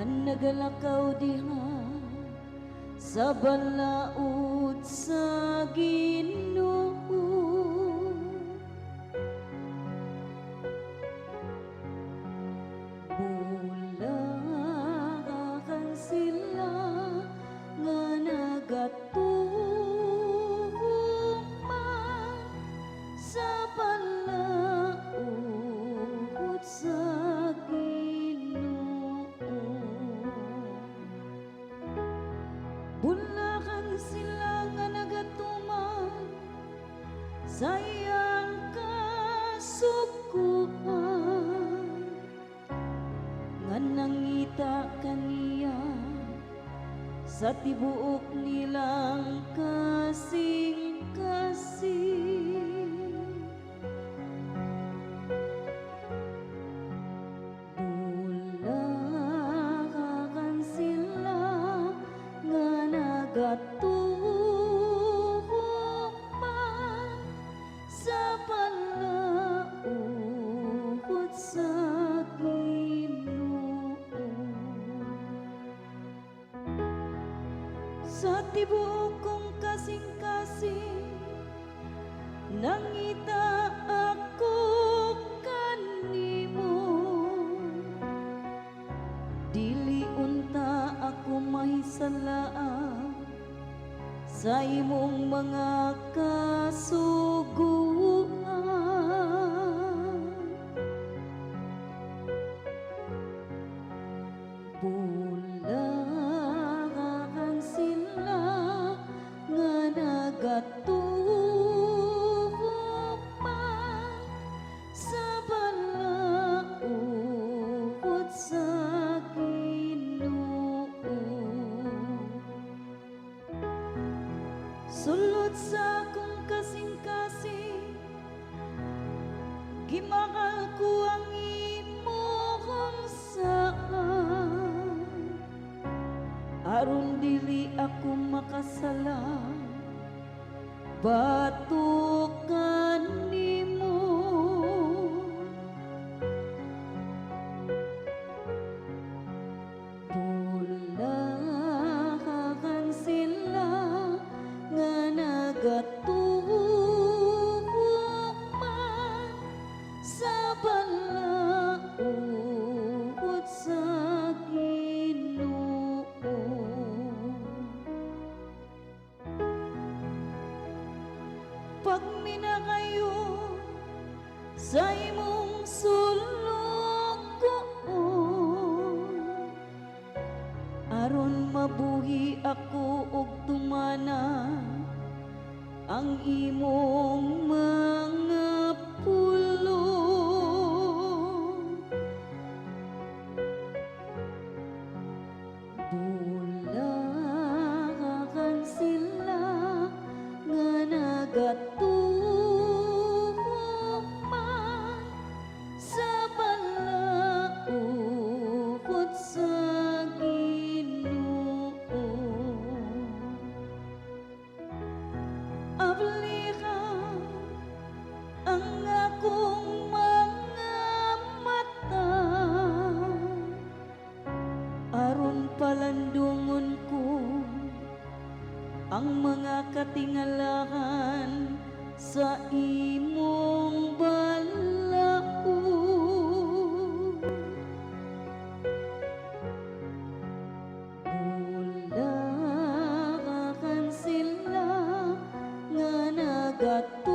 nga nagalakaw diha sa balaod sa Ginoo. Bulakan sila nga nagatuman sa balaod sa Bulakan sila nga nagatuman sa iyang kasukuan, nga nangita kaniya sa tibuok nilang kasing-kasing. Bulakan sila nga nagatuman sa balaod sa Ginoo. Sa tibuok kong kasing-kasing nangita ako kanimo, dili unta ako mahisalaan sa imong mga kasuguan. Bulakan sila nga nagatuman sa balaod sa sulod sa akong kasing-kasing, gimakal ko ang imong saan, aron dili ako makasala, batukan nimo. Bulakan sila nga nagatuman sa balaod sa Ginoo. Pag minakayo sa imong sulong, aron mabuhi ako og tumana ang imong mga pulong. Bulakan sila nga nagatuman sa balaod sa Ginoo. Abli ka ang akong mga mata, aron palandungon ko ang mga katingalahan sa imong balaod. Bulakan sila nga nagatuman